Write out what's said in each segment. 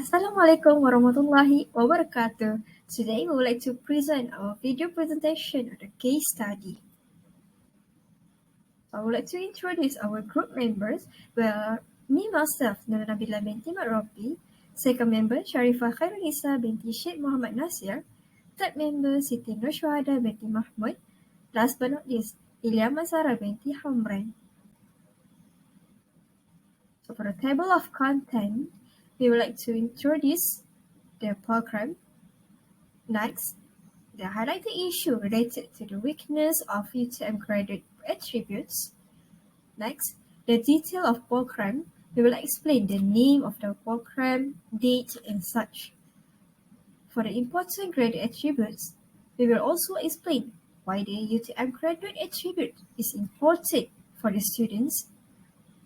Assalamualaikum warahmatullahi wabarakatuh. Today we would like to present our video presentation of the case study. I would like to introduce our group members, where myself, Nur Nabila binti Marofi, second member, Sharifah Khairunisa binti Sheikh Muhammad Nasir, third member, Siti Nur Syuhada binti Mahmud, last but not least, Ilya Masara binti Hamran. So for the table of content, we would like to introduce the program. Next, the highlighted issue related to the weakness of UTM graduate attributes. Next, the detail of program. We will explain the name of the program, date, and such. For the important graduate attributes, we will also explain why the UTM graduate attribute is important for the students.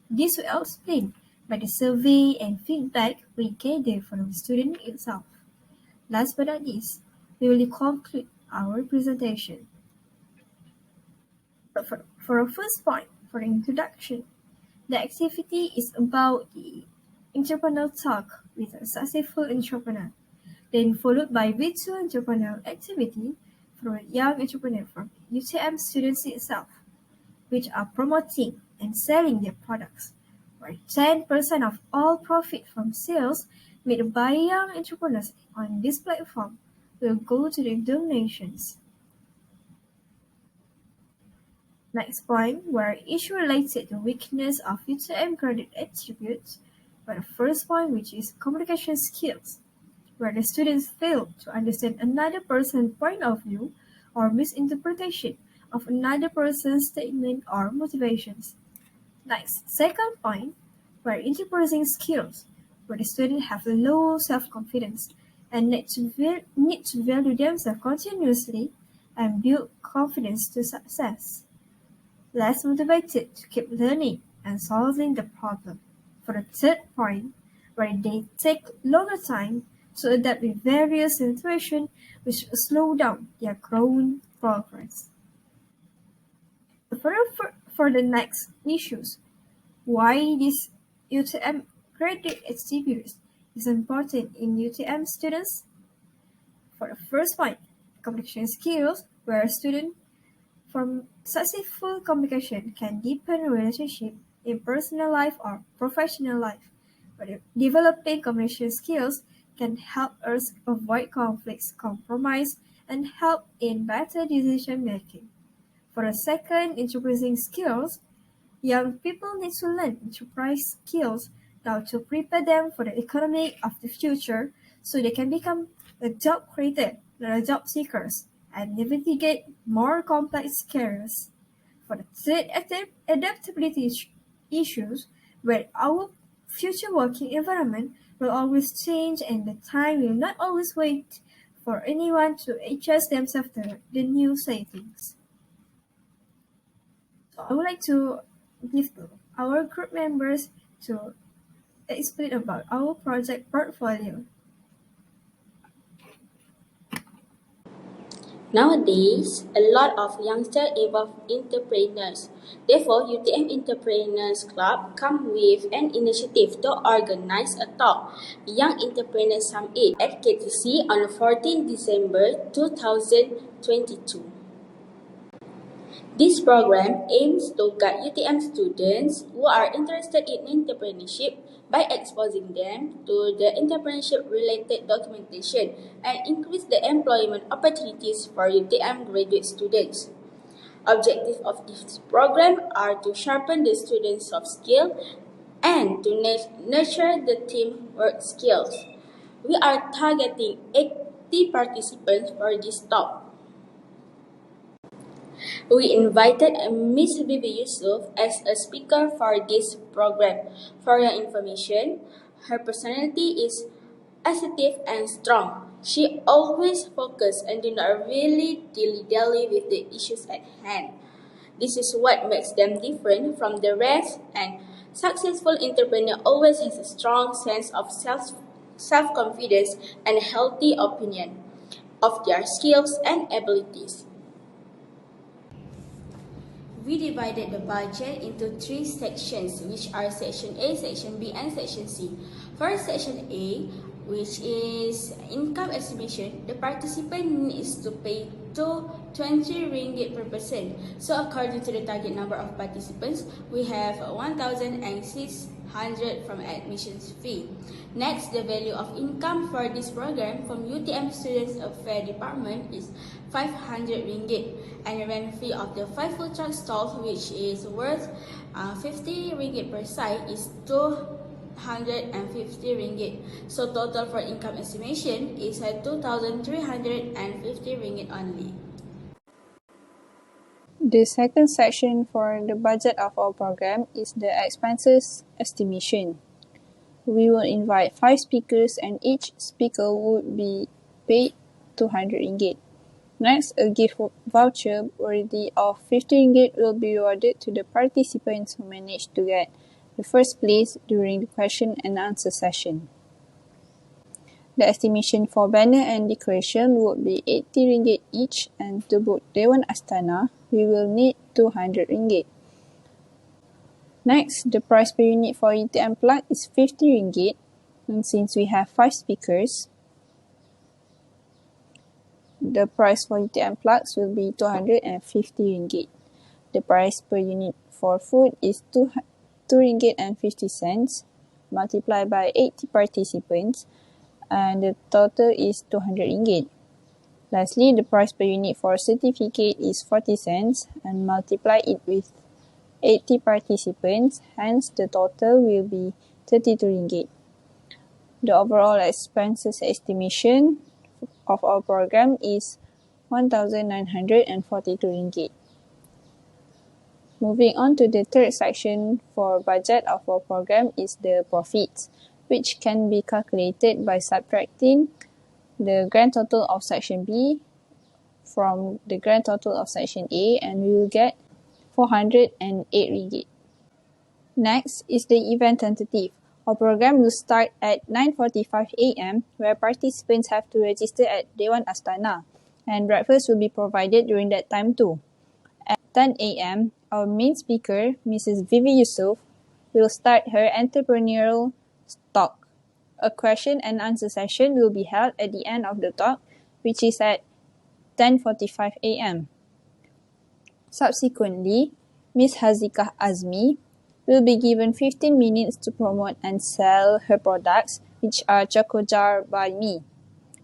This will explain by the survey and feedback we gather from the student itself. Last but not least, we will conclude our presentation. For our first point, for the introduction, the activity is about the entrepreneurial talk with a successful entrepreneur, then followed by virtual entrepreneurial activity for a young entrepreneur from UTM students itself, which are promoting and selling their products, where 10% of all profit from sales made by young entrepreneurs on this platform will go to the donations. Next point, where issue related to weakness of UTM graduate attributes, but the first point, which is communication skills, where the students fail to understand another person's point of view or misinterpretation of another person's statement or motivations. Next, second point, where interpersonal skills, where the students have low self-confidence and need to value themselves continuously and build confidence to success. Less motivated to keep learning and solving the problem. For the third point, where they take longer time to adapt with various situations which slow down their growing progress. For the next issues, why this UTM graduate attributes is important in UTM students? For the first point, communication skills, where a student from successful communication can deepen relationship in personal life or professional life. But developing communication skills can help us avoid conflicts, compromise, and help in better decision making. For the second, interpersonal skills, young people need to learn enterprise skills now to prepare them for the economy of the future so they can become a job creator, not job seekers, and navigate more complex careers. For the third, adaptability issues, where our future working environment will always change and the time will not always wait for anyone to adjust themselves to the new settings. So I would like to give our group members to explain about our project portfolio. Nowadays, a lot of youngsters involve entrepreneurs. Therefore, UTM Entrepreneurs Club come with an initiative to organize a talk, Young Entrepreneurs Summit, at KTC on 14 December 2022. This program aims to guide UTM students who are interested in entrepreneurship by exposing them to the entrepreneurship-related documentation and increase the employment opportunities for UTM graduate students. Objectives of this program are to sharpen the students' soft skills and to nurture the teamwork skills. We are targeting 80 participants for this talk. We invited Ms. Bibi Yusuf as a speaker for this program. For your information, her personality is assertive and strong. She always focuses and do not really dilly-dally with the issues at hand. This is what makes them different from the rest, and successful entrepreneur always has a strong sense of self-confidence and a healthy opinion of their skills and abilities. we divided the budget into 3 sections, which are Section A, Section B, and Section C. For Section A, which is income estimation, the participant needs to pay to 20 ringgit per person. So according to the target number of participants, we have 1,600 from admissions fee. Next, the value of income for this program from UTM Students Affairs Department is 500 ringgit, and the rent fee of the 5 food truck stalls, which is worth 50 ringgit per side, is 250 ringgit. So total for income estimation is 2,350 ringgit only. The second section for the budget of our program is the expenses estimation. We will invite 5 speakers and each speaker would be paid 200 ringgit. Next, a gift voucher worthy of 50 ringgit will be awarded to the participants who manage to get the first place during the question and answer session. The estimation for banner and decoration would be 80 ringgit each, and to book Dewan Astana, we will need 200 ringgit. Next, the price per unit for UTM plug is 50 ringgit, and since we have 5 speakers, the price for UTM plugs will be 250 ringgit. The price per unit for food is 2 ringgit and 50 cents multiplied by 80 participants, and the total is 200 ringgit. Lastly, the price per unit for certificate is 40 cents and multiply it with 80 participants, hence the total will be 32 ringgit. The overall expenses estimation of our program is 1,942 ringgit. Moving on to the third section for budget of our program is the profits, which can be calculated by subtracting the grand total of section B from the grand total of section A, and we will get 408 ringgit. Next is the event tentative. Our program will start at 9:45 a.m. where participants have to register at Dewan Astana, and breakfast will be provided during that time too. At 10 a.m., our main speaker, Mrs. Vivi Yusuf, will start her entrepreneurial talk. A question and answer session will be held at the end of the talk, which is at 10:45 a.m. Subsequently, Ms. Hazikah Azmi will be given 15 minutes to promote and sell her products, which are Chokojar by me.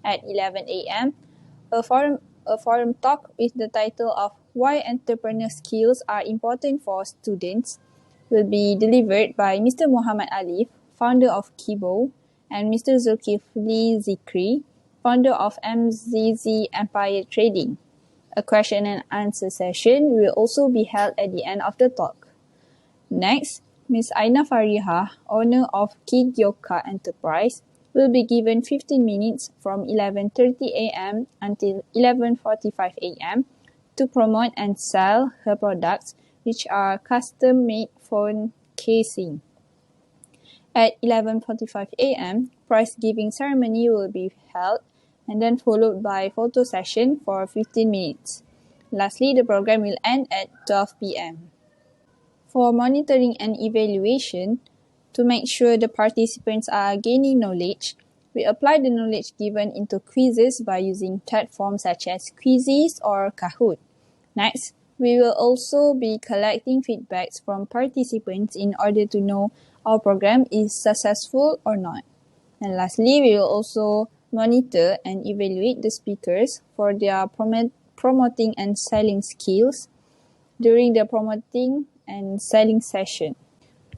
At 11 a.m., a forum talk with the title of Why Entrepreneur Skills Are Important for Students will be delivered by Mr. Muhammad Alif, founder of Kibo, and Mr. Zulkifli Zikri, founder of MZZ Empire Trading. A question and answer session will also be held at the end of the talk. Next, Ms. Aina Fariha, owner of Kigyoka Enterprise, will be given 15 minutes from 11:30 a.m. until 11:45 a.m. to promote and sell her products, which are custom-made phone casing. At 11:45 a.m., prize giving ceremony will be held and then followed by photo session for 15 minutes. Lastly, the program will end at 12 p.m. For monitoring and evaluation, to make sure the participants are gaining knowledge, we apply the knowledge given into quizzes by using platforms such as Quizzes or Kahoot. Next, we will also be collecting feedbacks from participants in order to know our program is successful or not. And lastly, we will also monitor and evaluate the speakers for their promoting and selling skills during the promoting and selling session.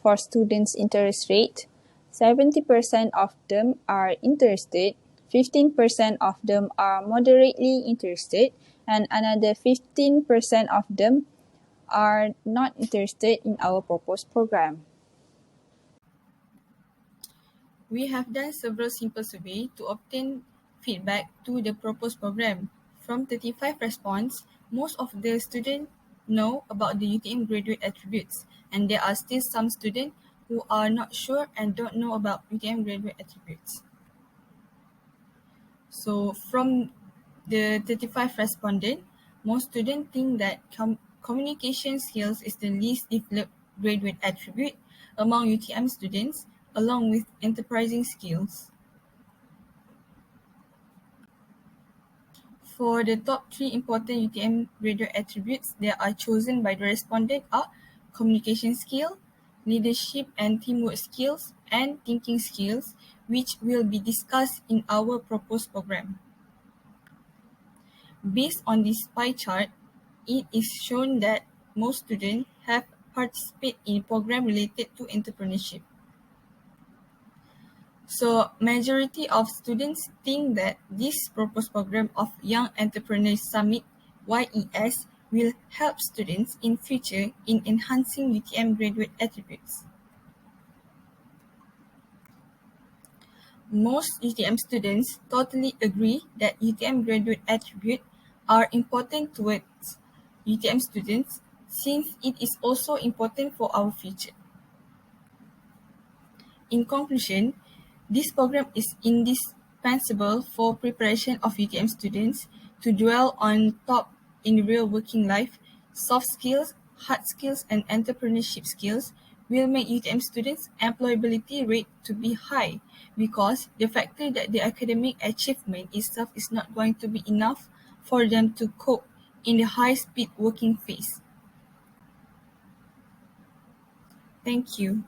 For students' interest rate, 70% of them are interested, 15% of them are moderately interested, and another 15% of them are not interested in our proposed program. We have done several simple surveys to obtain feedback to the proposed program. From 35 responses, most of the students know about the UTM graduate attributes, and there are still some students who are not sure and don't know about UTM graduate attributes. So from the 35 respondents, most students think that communication skills is the least developed graduate attribute among UTM students, along with enterprising skills. For the top 3 important UTM graduate attributes that are chosen by the respondent are communication skill, leadership and teamwork skills, and thinking skills, which will be discussed in our proposed program. Based on this pie chart, it is shown that most students have participated in a program related to entrepreneurship. So, majority of students think that this proposed program of Young Entrepreneurs Summit YES will help students in future in enhancing UTM graduate attributes. Most UTM students totally agree that UTM graduate attributes are important towards UTM students since it is also important for our future. In conclusion, this program is indispensable for preparation of UTM students to dwell on top in real working life. Soft skills, hard skills, and entrepreneurship skills will make UTM students' employability rate to be high because the factor that the academic achievement itself is not going to be enough for them to cope in the high-speed working phase. Thank you.